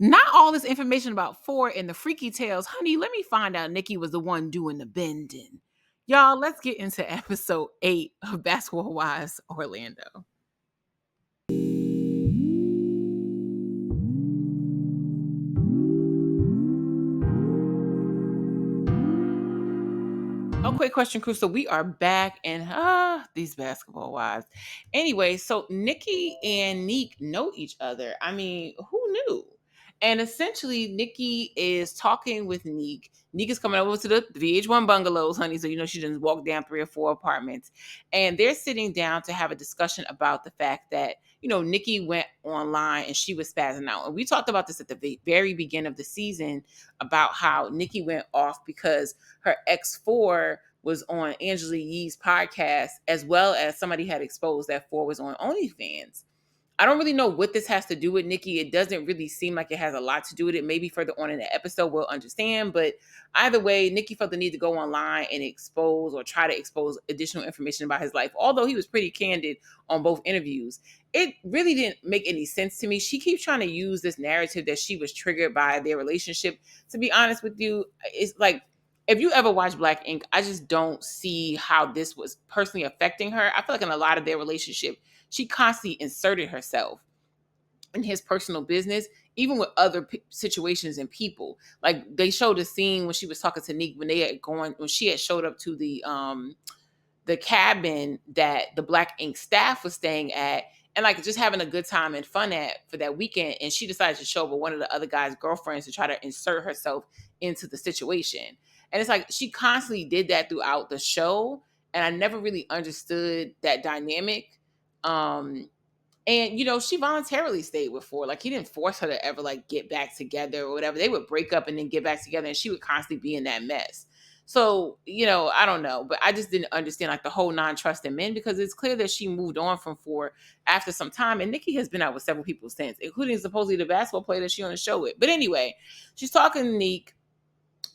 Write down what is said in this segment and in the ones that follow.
Not all this information about Four and the freaky tales. Honey, let me find out Nikki was the one doing the bending. Y'all, let's get into episode 8 of Basketball Wives Orlando. Oh, quick question, crew. So we are back and these basketball wives. Anyway, so Nikki and Neek know each other. I mean, who knew? And essentially, Nikki is talking with Neek. Neek is coming over to the VH1 bungalows, honey. So she just walked down 3 or 4 apartments, and they're sitting down to have a discussion about the fact that Nikki went online and she was spazzing out. And we talked about this at the very beginning of the season about how Nikki went off because her ex-4 was on Angela Yee's podcast, as well as somebody had exposed that 4 was on OnlyFans. I don't really know what this has to do with Nikki. It doesn't really seem like it has a lot to do with it. Maybe further on in the episode we'll understand. But either way, Nikki felt the need to go online and expose or try to expose additional information about his life. Although he was pretty candid on both interviews, it really didn't make any sense to me. She keeps trying to use this narrative that she was triggered by their relationship. To be honest with you, it's like, if you ever watch Black Ink, I just don't see how this was personally affecting her. I feel like in a lot of their relationship, she constantly inserted herself in his personal business, even with other situations and people. Like they showed a scene when she was talking to Neek when she had showed up to the cabin that the Black Ink staff was staying at, and like just having a good time and fun for that weekend. And she decided to show up with one of the other guy's girlfriends to try to insert herself into the situation. And it's like she constantly did that throughout the show. And I never really understood that dynamic. And she voluntarily stayed with Four. Like he didn't force her to ever like get back together or whatever. They would break up and then get back together, and she would constantly be in that mess. So, I don't know, but I just didn't understand like the whole non-trust in men, because it's clear that she moved on from Four after some time. And Nikki has been out with several people since, including supposedly the basketball player that she on the show with. But anyway, she's talking to Neek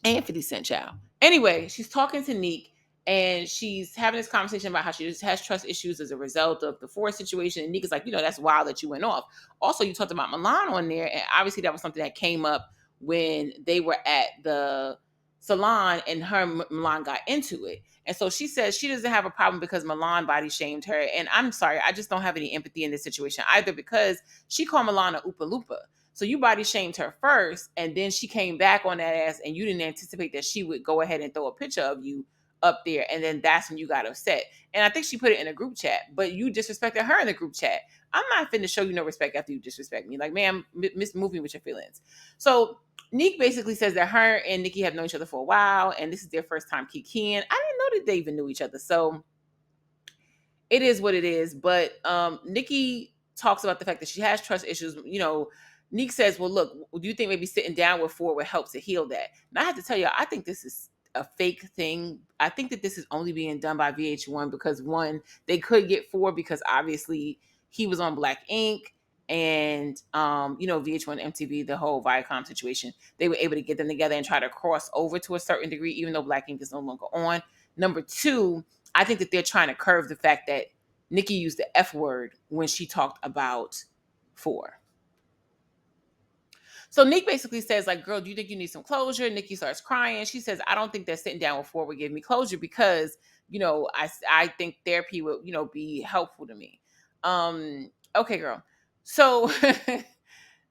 and 50 Cent Child. Anyway, she's talking to Neek and she's having this conversation about how she just has trust issues as a result of the Forest situation. And Neek is like, that's wild that you went off. Also, you talked about Milan on there, and obviously that was something that came up when they were at the salon and her and Milan got into it. And so she says she doesn't have a problem because Milan body shamed her. And I'm sorry, I just don't have any empathy in this situation either, because she called Milan a Oopa Loopa. So you body shamed her first, and then she came back on that ass, and you didn't anticipate that she would go ahead and throw a picture of you up there, and then that's when you got upset. And I think she put it in a group chat, but you disrespected her in the group chat. I'm not finna show you no respect after you disrespect me. Like, ma'am, move me with your feelings. So Neek basically says that her and Nikki have known each other for a while, and this is their first time kikiing. I didn't know that they even knew each other. So it is what it is. But Nikki talks about the fact that she has trust issues. Neek says, well, look, do you think maybe sitting down with Ford would help to heal that? And I have to tell you, I think this is a fake thing. I think that this is only being done by VH1 because, one, they could get Ford because obviously he was on Black Ink, and VH1, MTV, the whole Viacom situation, they were able to get them together and try to cross over to a certain degree, even though Black Ink is no longer on. Number two, I think that they're trying to curve the fact that Nikki used the F word when she talked about Four. So Nick basically says, like, girl, do you think you need some closure? Nikki starts crying. She says, I don't think that sitting down with Four would give me closure because, I think therapy would, be helpful to me. Okay, girl. So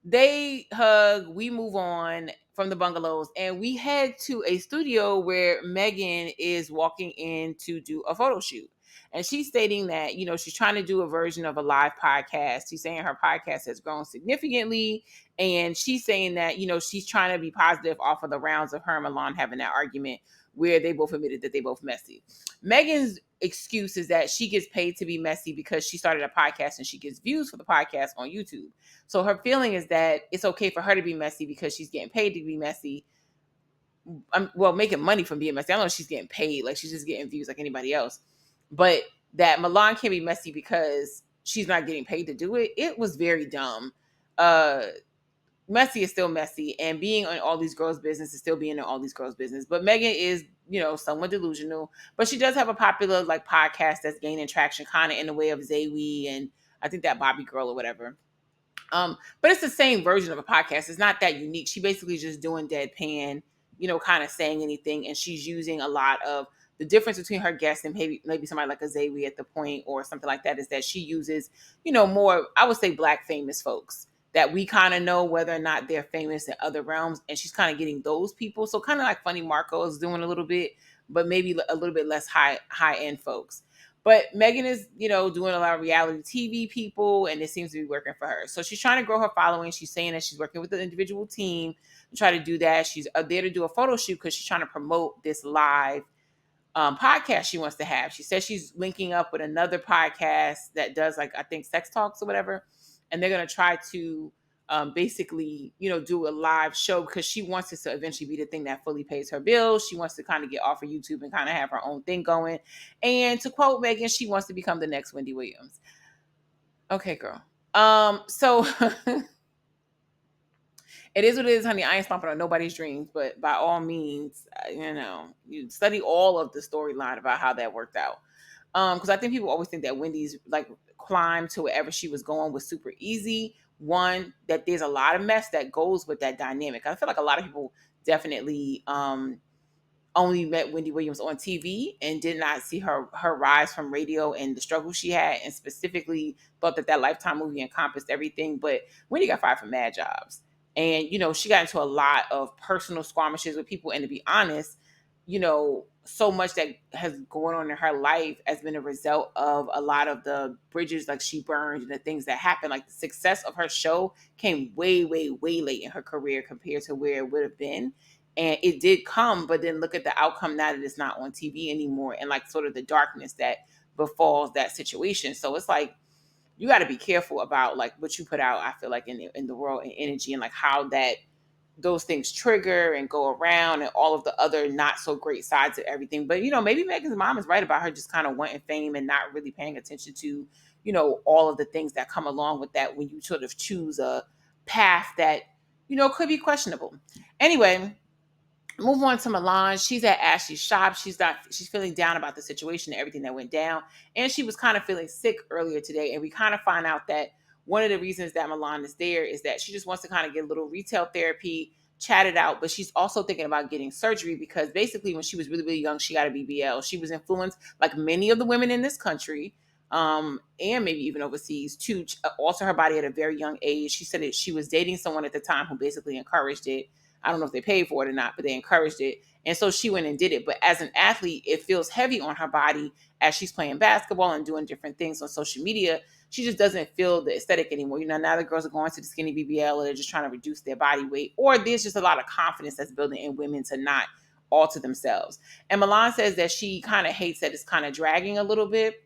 they hug, we move on from the bungalows, and we head to a studio where Megan is walking in to do a photo shoot. And she's stating that, she's trying to do a version of a live podcast. She's saying her podcast has grown significantly. And she's saying that, she's trying to be positive off of the rounds of her and Milan having that argument where they both admitted that they both messy. Megan's excuse is that she gets paid to be messy because she started a podcast and she gets views for the podcast on YouTube. So her feeling is that it's okay for her to be messy because she's getting paid to be messy. Making money from being messy. I don't know if she's getting paid. Like, she's just getting views like anybody else. But that Milan can be messy because she's not getting paid to do it. It was very dumb. Messy is still messy, and being on all these girls' business is still being in all these girls' business. But Megan is, somewhat delusional, but she does have a popular like podcast that's gaining traction, kind of in the way of Zawi and I think that Bobby Girl or whatever. But it's the same version of a podcast. It's not that unique. She basically just doing deadpan, kind of saying anything, and she's using a lot of the difference between her guests and maybe somebody like a Zawi at the point or something like that is that she uses, more, I would say, black famous folks that we kind of know whether or not they're famous in other realms, and she's kind of getting those people. So kind of like Funny Marco is doing a little bit, but maybe a little bit less high end folks. But Megan is, doing a lot of reality TV people, and it seems to be working for her. So she's trying to grow her following. She's saying that she's working with the individual team to try to do that. She's there to do a photo shoot because she's trying to promote this live podcast she wants to have. She says she's linking up with another podcast that does, like, I think, sex talks or whatever, and they're going to try to basically, do a live show because she wants this to eventually be the thing that fully pays her bills. She wants to kind of get off of YouTube and kind of have her own thing going. And to quote Megan, she wants to become the next Wendy Williams. Okay, girl. So it is what it is, honey. I ain't stomping on nobody's dreams, but by all means, you study all of the storyline about how that worked out. Because I think people always think that Wendy's like climb to wherever she was going was super easy. One, that there's a lot of mess that goes with that dynamic. I feel like a lot of people definitely only met Wendy Williams on TV and did not see her rise from radio and the struggle she had, and specifically thought that Lifetime movie encompassed everything. But Wendy got fired from mad jobs, and she got into a lot of personal skirmishes with people. And to be honest, so much that has going on in her life has been a result of a lot of the bridges like she burned and the things that happened. Like the success of her show came way, way, way late in her career compared to where it would have been. And it did come, but then look at the outcome now that it's not on TV anymore, and like sort of the darkness that befalls that situation. So it's like you got to be careful about like what you put out. I feel like in the world and energy, and like how that those things trigger and go around, and all of the other not so great sides of everything. But maybe Megan's mom is right about her just kind of wanting fame and not really paying attention to all of the things that come along with that when you sort of choose a path that could be questionable. Anyway, move on to Milan. She's at Ashley's shop. She's feeling down about the situation and everything that went down. And she was kind of feeling sick earlier today. And we kind of find out that one of the reasons that Milan is there is that she just wants to kind of get a little retail therapy, chat it out. But she's also thinking about getting surgery because basically when she was really, really young, she got a BBL. She was influenced, like many of the women in this country, and maybe even overseas, to alter her body at a very young age. She said that she was dating someone at the time who basically encouraged it. I don't know if they paid for it or not, but they encouraged it. And so she went and did it. But as an athlete, it feels heavy on her body as she's playing basketball and doing different things on social media. She just doesn't feel the aesthetic anymore. Now the girls are going to the skinny BBL, or they're just trying to reduce their body weight, or there's just a lot of confidence that's building in women to not alter themselves. And Milan says that she kind of hates that it's kind of dragging a little bit,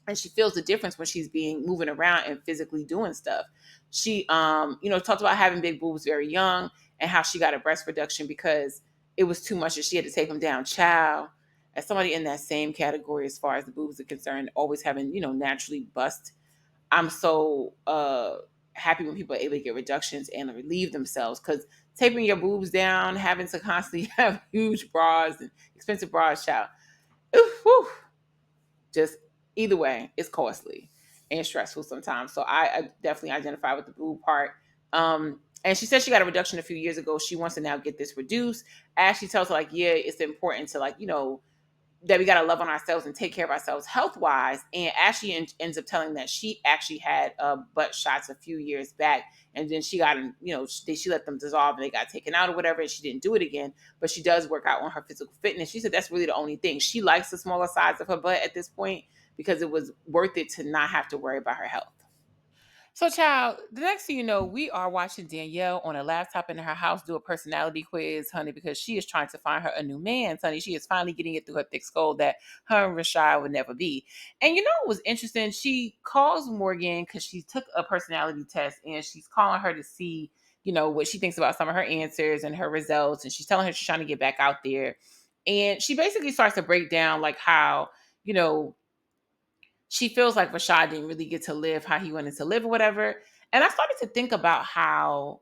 and she feels the difference when she's moving around and physically doing stuff. She talked about having big boobs very young and how she got a breast reduction because it was too much and she had to take them down. Child, as somebody in that same category as far as the boobs are concerned, always having naturally bust, I'm so happy when people are able to get reductions and relieve themselves, because taping your boobs down, having to constantly have huge bras and expensive bras, child, oof, whew, just either way, it's costly and stressful sometimes. So I definitely identify with the boob part. And she said she got a reduction a few years ago. She wants to now get this reduced. Ashley tells her, like, yeah, it's important to, like, that we got to love on ourselves and take care of ourselves health wise. And Ashley ends up telling that she actually had butt shots a few years back, and then she got she let them dissolve and they got taken out or whatever, and she didn't do it again. But she does work out on her physical fitness. She said that's really the only thing. She likes the smaller size of her butt at this point because it was worth it to not have to worry about her health. So, child, the next thing you know, we are watching Danielle on a laptop in her house do a personality quiz, honey, because she is trying to find her a new man, honey. She is finally getting it through her thick skull that her and Rashad would never be. And what was interesting? She calls Morgan because she took a personality test, and she's calling her to see, what she thinks about some of her answers and her results. And she's telling her she's trying to get back out there. And she basically starts to break down, like, how, she feels like Rashad didn't really get to live how he wanted to live or whatever. And I started to think about how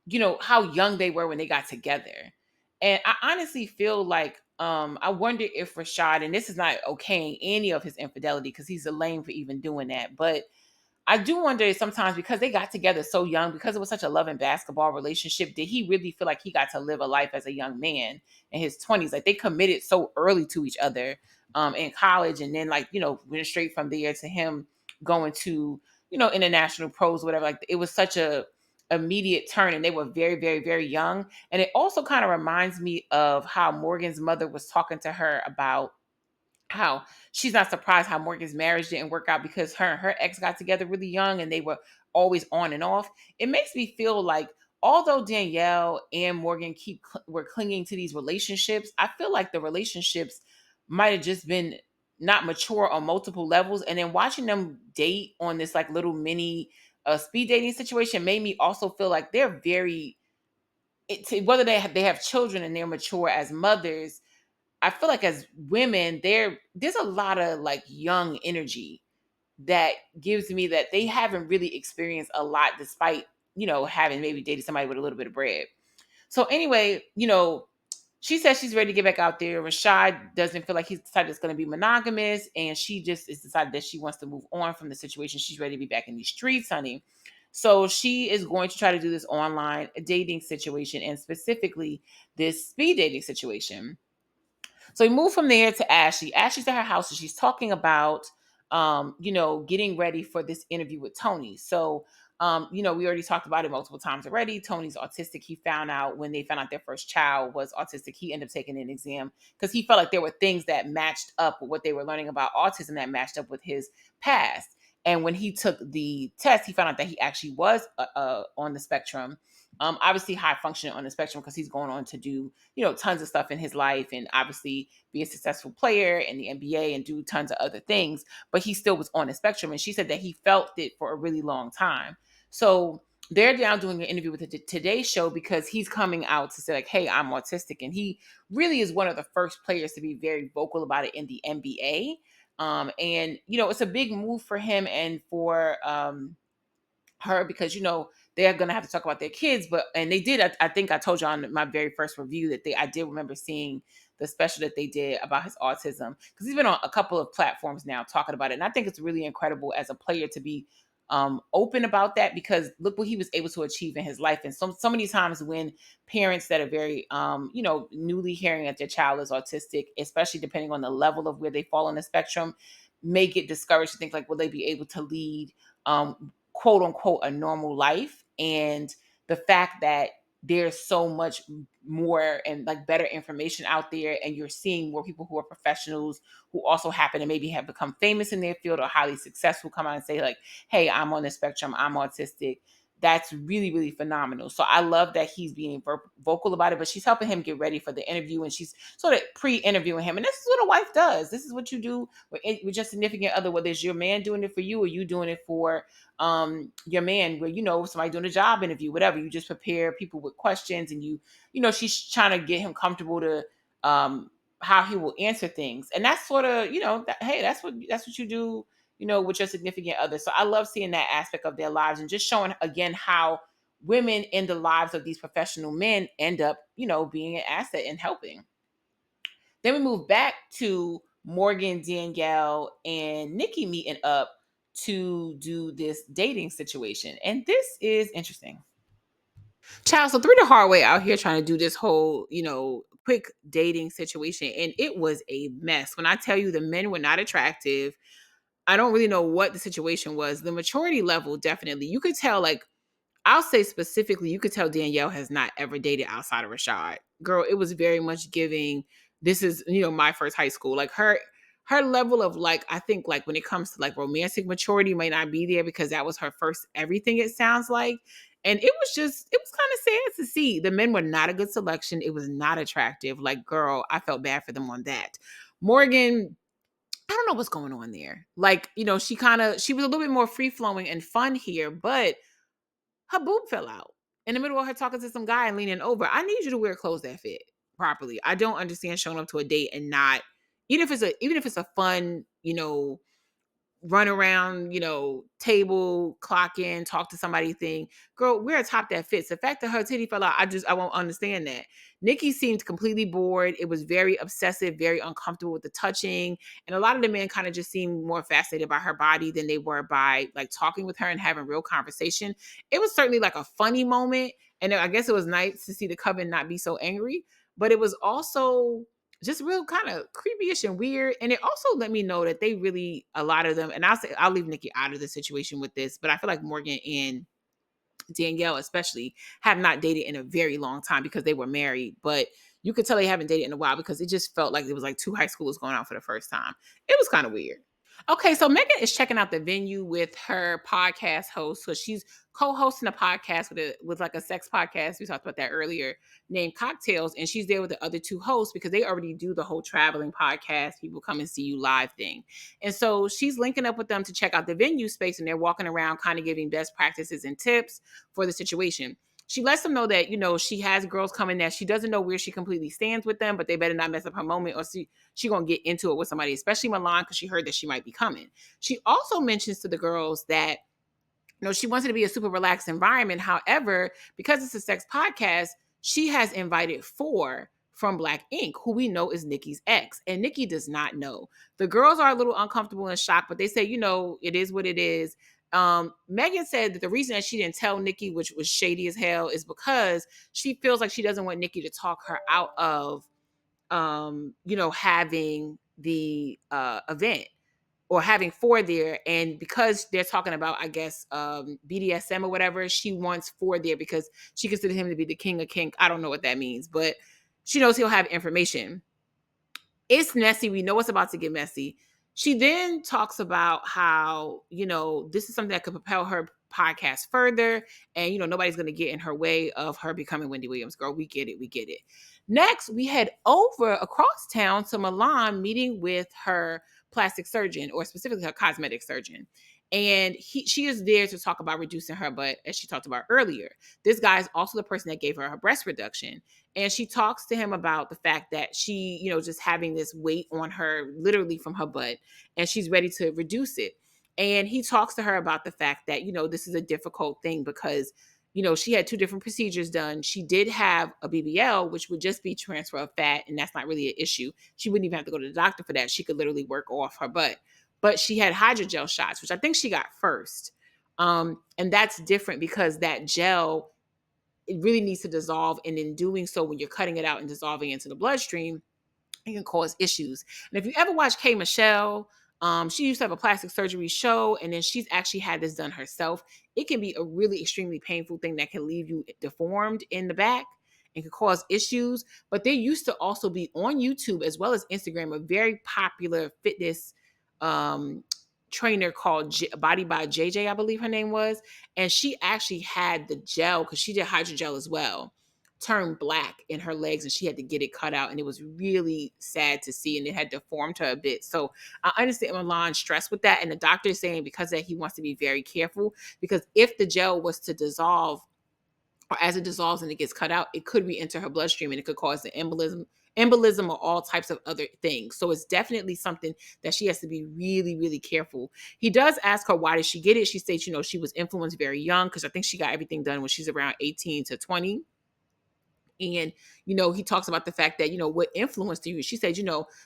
young they were when they got together. And I honestly feel like I wonder if Rashad, and this is not okaying any of his infidelity because he's a lame for even doing that, but I do wonder sometimes, because they got together so young, because it was such a love and basketball relationship, did he really feel like he got to live a life as a young man in his 20s? Like, they committed so early to each other in college, and then, like, went straight from there to him going to, international pros, whatever. Like, it was such a immediate turn, and they were very, very, very young. And it also kind of reminds me of how Morgan's mother was talking to her about how she's not surprised how Morgan's marriage didn't work out, because her and her ex got together really young and they were always on and off. It makes me feel like, although Danielle and Morgan were clinging to these relationships, I feel like the relationships might have just been not mature on multiple levels. And then watching them date on this like little mini speed dating situation made me also feel like they're very, whether they have children and they're mature as mothers. I feel like as women, there's a lot of like young energy that gives me that they haven't really experienced a lot, despite having maybe dated somebody with a little bit of bread. So anyway, she says she's ready to get back out there. Rashad doesn't feel like he's decided it's going to be monogamous, and she just is decided that she wants to move on from the situation. She's ready to be back in these streets, honey. So she is going to try to do this online dating situation, and specifically this speed dating situation. So we move from there to Ashley. Ashley's at her house and she's talking about, getting ready for this interview with Tony. So, we already talked about it multiple times already. Tony's autistic. He found out when they found out their first child was autistic. He ended up taking an exam because he felt like there were things that matched up with what they were learning about autism that matched up with his past. And when he took the test, he found out that he actually was on the spectrum. Obviously high functioning on the spectrum, because he's going on to do tons of stuff in his life, and obviously be a successful player in the NBA and do tons of other things, but he still was on the spectrum. And she said that he felt it for a really long time. So they're now doing an interview with the Today Show because he's coming out to say like, hey, I'm autistic. And he really is one of the first players to be very vocal about it in the NBA. And it's a big move for him and for her, because they're gonna have to talk about their kids. But and they did. I think I told you on my very first review that I did remember seeing the special that they did about his autism, because he's been on a couple of platforms now talking about it, and I think it's really incredible as a player to be open about that, because look what he was able to achieve in his life. And so many times when parents that are very newly hearing that their child is autistic, especially depending on the level of where they fall on the spectrum, may get discouraged to think like, will they be able to lead quote unquote a normal life? And the fact that there's so much more and like better information out there, and you're seeing more people who are professionals who also happen to maybe have become famous in their field or highly successful come out and say like, hey, I'm on the spectrum, I'm autistic. That's really, really phenomenal. So I love that he's being vocal about it, but she's helping him get ready for the interview, and she's sort of pre-interviewing him. And this is what a wife does. This is what you do with your significant other, whether it's your man doing it for you or you doing it for your man, where somebody doing a job interview, whatever. You just prepare people with questions, and she's trying to get him comfortable to how he will answer things. And that's sort of hey, that's what you do with your significant other. So I love seeing that aspect of their lives, and just showing again how women in the lives of these professional men end up being an asset and helping. Then we move back to Morgan, Danielle, and Nikki meeting up to do this dating situation. And this is interesting. Child, so through the hard way out here trying to do this whole, quick dating situation. And it was a mess. When I tell you the men were not attractive, I don't really know what the situation was. The maturity level, definitely. You could tell, like, I'll say specifically, you could tell Danielle has not ever dated outside of Rashad. Girl, it was very much giving, this is, my first high school. Like her level of like, I think like when it comes to like romantic maturity might not be there, because that was her first everything, it sounds like. And it was kind of sad to see. The men were not a good selection. It was not attractive. Like, girl, I felt bad for them on that. Morgan, I don't know what's going on there. Like, she was a little bit more free flowing and fun here, but her boob fell out in the middle of her talking to some guy and leaning over. I need you to wear clothes that fit properly. I don't understand showing up to a date and not, even if it's a fun, run around, table, clock in, talk to somebody thing. Girl, we're a top that fits. The fact that her titty fell out, I won't understand that. Nikki seemed completely bored. It was very obsessive, very uncomfortable with the touching. And a lot of the men kind of just seemed more fascinated by her body than they were by like talking with her and having real conversation. It was certainly like a funny moment. And I guess it was nice to see the coven not be so angry, but it was also just real kind of creepy-ish and weird. And it also let me know that they really, a lot of them, and I'll leave Nikki out of the situation with this, but I feel like Morgan and Danielle especially have not dated in a very long time because they were married, but you could tell they haven't dated in a while because it just felt like it was like two high schoolers going out for the first time. It was kind of weird. Okay, so Megan is checking out the venue with her podcast host. So she's co-hosting a podcast with like a sex podcast. We talked about that earlier, named Cocktails, and she's there with the other two hosts because they already do the whole traveling podcast, people come and see you live thing. And so she's linking up with them to check out the venue space, and they're walking around kind of giving best practices and tips for the situation. She lets them know that, she has girls coming that she doesn't know where she completely stands with them, but they better not mess up her moment or she gonna get into it with somebody, especially Milan, because she heard that she might be coming. She also mentions to the girls that she wants it to be a super relaxed environment. However, because it's a sex podcast, she has invited 4 from Black Ink, who we know is Nikki's ex, and Nikki does not know. The girls are a little uncomfortable and shocked, but they say, it is what it is. Megan said that the reason that she didn't tell Nikki, which was shady as hell, is because she feels like she doesn't want Nikki to talk her out of having the event or having 4 there. And because they're talking about, I guess, BDSM or whatever, she wants 4 there because she considers him to be the king of kink. I don't know what that means, but she knows he'll have information. It's messy. We know it's about to get messy. She then talks about how, this is something that could propel her podcast further. And, nobody's going to get in her way of her becoming Wendy Williams. Girl, we get it. We get it. Next, we head over across town to Milan, meeting with her plastic surgeon, or specifically her cosmetic surgeon. And she is there to talk about reducing her butt, as she talked about earlier. This guy is also the person that gave her breast reduction. And she talks to him about the fact that she, just having this weight on her literally from her butt, and she's ready to reduce it. And he talks to her about the fact that, this is a difficult thing because, she had 2 different procedures done. She did have a BBL, which would just be transfer of fat, and that's not really an issue. She wouldn't even have to go to the doctor for that. She could literally work off her butt. But she had hydrogel shots, which I think she got first. And that's different because that gel, it really needs to dissolve. And in doing so, when you're cutting it out and dissolving into the bloodstream, it can cause issues. And if you ever watch K. Michelle, she used to have a plastic surgery show, and then she's actually had this done herself. It can be a really extremely painful thing that can leave you deformed in the back and can cause issues. But there used to also be on YouTube as well as Instagram a very popular fitness um, trainer called Body by JJ, I believe her name was. And she actually had the gel, because she did hydrogel as well, turned black in her legs, and she had to get it cut out, and it was really sad to see, and it had deformed her a bit. So I understand Milan's stress with that, and the doctor is saying because that he wants to be very careful, because if the gel was to dissolve, or as it dissolves and it gets cut out, it could re-enter her bloodstream, and it could cause the embolism or all types of other things. So it's definitely something that she has to be really, really careful. He does ask her, why did she get it? She states, she was influenced very young, because I think she got everything done when she's around 18 to 20. And, he talks about the fact that, what influenced you? She said,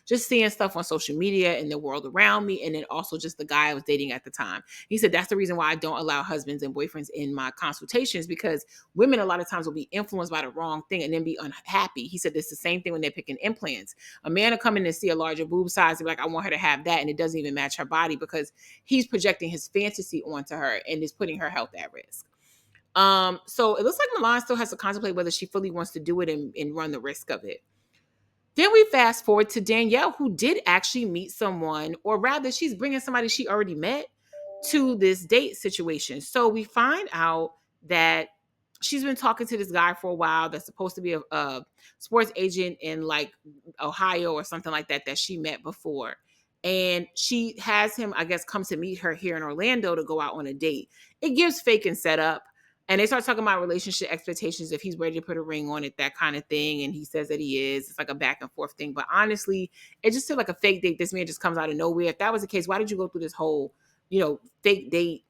just seeing stuff on social media and the world around me. And then also just the guy I was dating at the time. He said, that's the reason why I don't allow husbands and boyfriends in my consultations, because women a lot of times will be influenced by the wrong thing and then be unhappy. He said, it's the same thing when they're picking implants. A man will come in and see a larger boob size and be like, I want her to have that. And it doesn't even match her body, because he's projecting his fantasy onto her and is putting her health at risk. So it looks like Milan still has to contemplate whether she fully wants to do it and run the risk of it. Then we fast forward to Danielle, who did actually meet someone, or rather she's bringing somebody she already met to this date situation. So we find out that she's been talking to this guy for a while that's supposed to be a sports agent in like Ohio or something like that, that she met before. And she has him, I guess, come to meet her here in Orlando to go out on a date. It gives fake and setup. And they start talking about relationship expectations, if he's ready to put a ring on it, that kind of thing. And he says that he is. It's like a back and forth thing. But honestly, it just feels like a fake date. This man just comes out of nowhere. If that was the case, why did you go through this whole fake date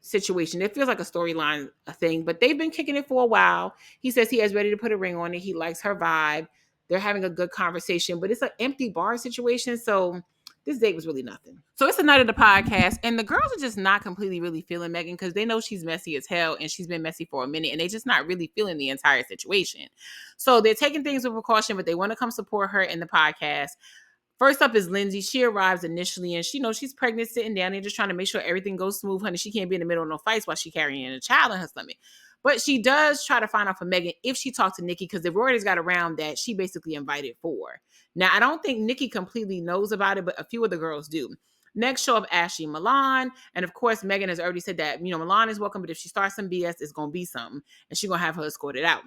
situation. It feels like a storyline a thing, but they've been kicking it for a while. He says he is ready to put a ring on it. He likes her vibe. They're having a good conversation, but it's an empty bar situation. So this date was really nothing. So it's the night of the podcast, and the girls are just not completely really feeling Megan because they know she's messy as hell, and she's been messy for a minute, and they just not really feeling the entire situation. So they're taking things with precaution, but they want to come support her in the podcast. First up is Lindsay. She arrives initially and she knows she's pregnant, sitting down there just trying to make sure everything goes smooth. Honey, she can't be in the middle of no fights while she's carrying a child in her stomach. But she does try to find out from Megan if she talked to Nikki because they've already got around that she basically invited for. Now, I don't think Nikki completely knows about it, but a few of the girls do. Next show up Ashley and Milan. And of course, Megan has already said that, Milan is welcome, but if she starts some BS, it's going to be something. And she's going to have her escorted out.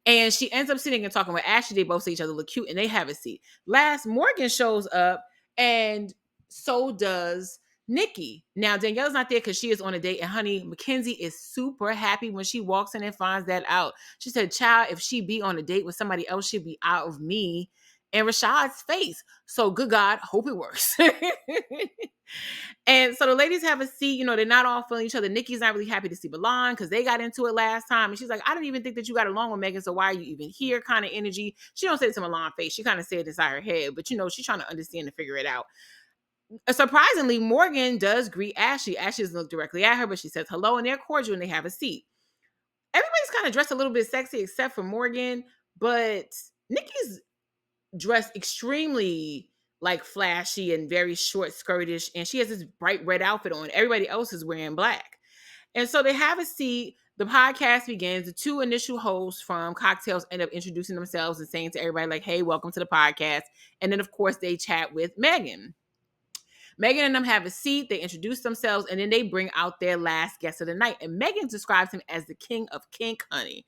And she ends up sitting and talking with Ashley. They both see each other look cute and they have a seat. Last, Morgan shows up and so does Nikki. Now, Danielle's not there because she is on a date. And honey, Mackenzie is super happy when she walks in and finds that out. She said, child, if she be on a date with somebody else, she'd be out of me and Rashad's face. So good God, hope it works. And so the ladies have a seat. They're not all feeling each other. Nikki's not really happy to see Milan because they got into it last time. And she's like, I didn't even think that you got along with Megan. So why are you even here? Kind of energy. She don't say it to Milan's face. She kind of said it inside her head. But, she's trying to understand and figure it out. Surprisingly, Morgan does greet Ashley. Ashley doesn't look directly at her, but she says hello and they're cordial and they have a seat. Everybody's kind of dressed a little bit sexy except for Morgan. But Nikki's dressed extremely flashy and very short skirtish, and she has this bright red outfit on. Everybody else is wearing black. And so they have a seat. The podcast begins. The two initial hosts from Cocktails end up introducing themselves and saying to everybody hey, welcome to the podcast. And then of course they chat with Megan. Megan and them have a seat. They introduce themselves, and then they bring out their last guest of the night. And Megan describes him as the king of kink, honey.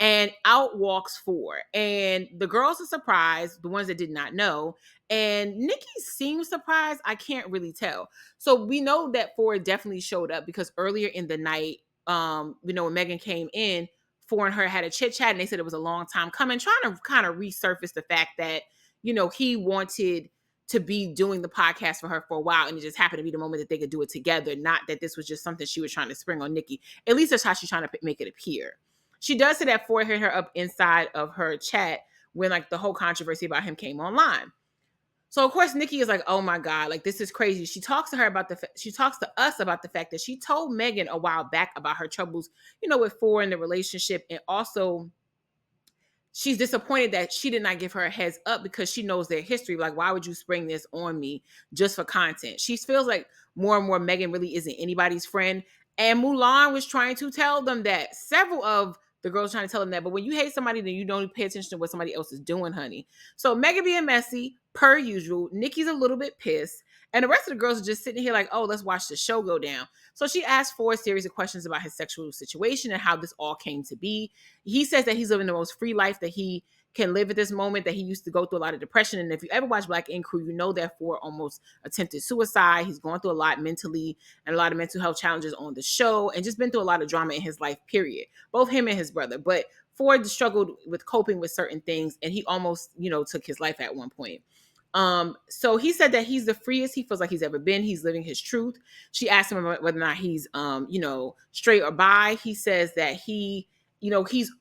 And out walks Four. And the girls are surprised, the ones that did not know. And Nikki seems surprised. I can't really tell. So we know that Four definitely showed up because earlier in the night, when Megan came in, Four and her had a chit chat, and they said it was a long time coming, trying to kind of resurface the fact that, he wanted to be doing the podcast for her for a while, and it just happened to be the moment that they could do it together. Not that this was just something she was trying to spring on Nikki. At least that's how she's trying to make it appear. She does say that Ford hit her up inside of her chat when the whole controversy about him came online. So of course Nikki is like, oh my God, this is crazy. She talks to us about the fact that she told Megan a while back about her troubles, with Ford in the relationship, and also she's disappointed that she did not give her a heads up because she knows their history. Why would you spring this on me just for content? She feels like more and more Megan really isn't anybody's friend. And Mulan was trying to tell them that. Several of the girls trying to tell them that. But when you hate somebody, then you don't pay attention to what somebody else is doing, honey. So Megan being messy, per usual. Nikki's a little bit pissed. And the rest of the girls are just sitting here oh, let's watch the show go down. So she asked Ford a series of questions about his sexual situation and how this all came to be. He says that he's living the most free life that he can live at this moment, that he used to go through a lot of depression. And if you ever watch Black Ink Crew, you know that Ford almost attempted suicide. He's going through a lot mentally and a lot of mental health challenges on the show, and just been through a lot of drama in his life, period. Both him and his brother. But Ford struggled with coping with certain things, and he almost, took his life at one point. So he said that he's the freest he feels like he's ever been. He's living his truth. She asked him about whether or not he's, straight or bi. He says that he's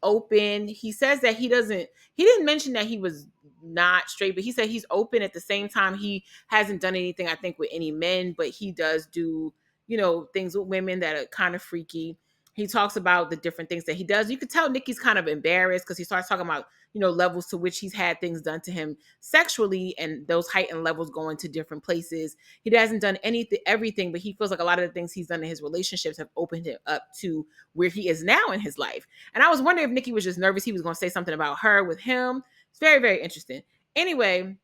open. He says that he didn't mention that he was not straight, but he said he's open. At the same time, he hasn't done anything, I think, with any men, but he does do, things with women that are kind of freaky. He talks about the different things that he does. You could tell Nikki's kind of embarrassed because he starts talking about, levels to which he's had things done to him sexually, and those heightened levels going to different places. He hasn't done everything, but he feels like a lot of the things he's done in his relationships have opened him up to where he is now in his life. And I was wondering if Nikki was just nervous he was going to say something about her with him. It's very, very interesting. Anyway,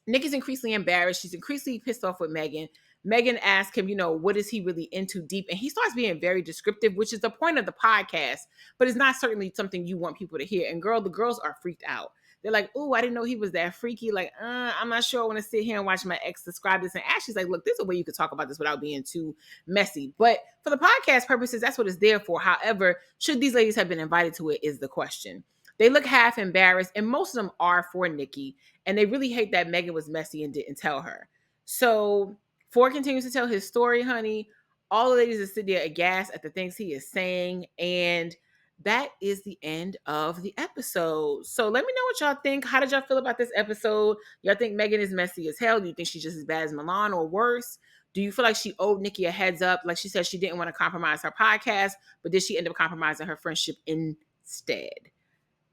Nikki's increasingly embarrassed. She's increasingly pissed off with Megan. Megan asks him, what is he really into deep? And he starts being very descriptive, which is the point of the podcast, but it's not certainly something you want people to hear. And the girls are freaked out. They're like, oh, I didn't know he was that freaky. I'm not sure I want to sit here and watch my ex describe this. And Ashley's like, look, there's a way you could talk about this without being too messy. But for the podcast purposes, that's what it's there for. However, should these ladies have been invited to it is the question. They look half embarrassed, and most of them are for Nikki. And they really hate that Megan was messy and didn't tell her. So Ford continues to tell his story, honey. All the ladies are sitting there aghast at the things he is saying. And that is the end of the episode. So let me know what y'all think. How did y'all feel about this episode? Y'all think Megan is messy as hell? Do you think she's just as bad as Milan or worse? Do you feel like she owed Nikki a heads up? Like she said, she didn't want to compromise her podcast, but did she end up compromising her friendship instead?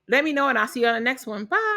Let me know, and I'll see you on the next one. Bye.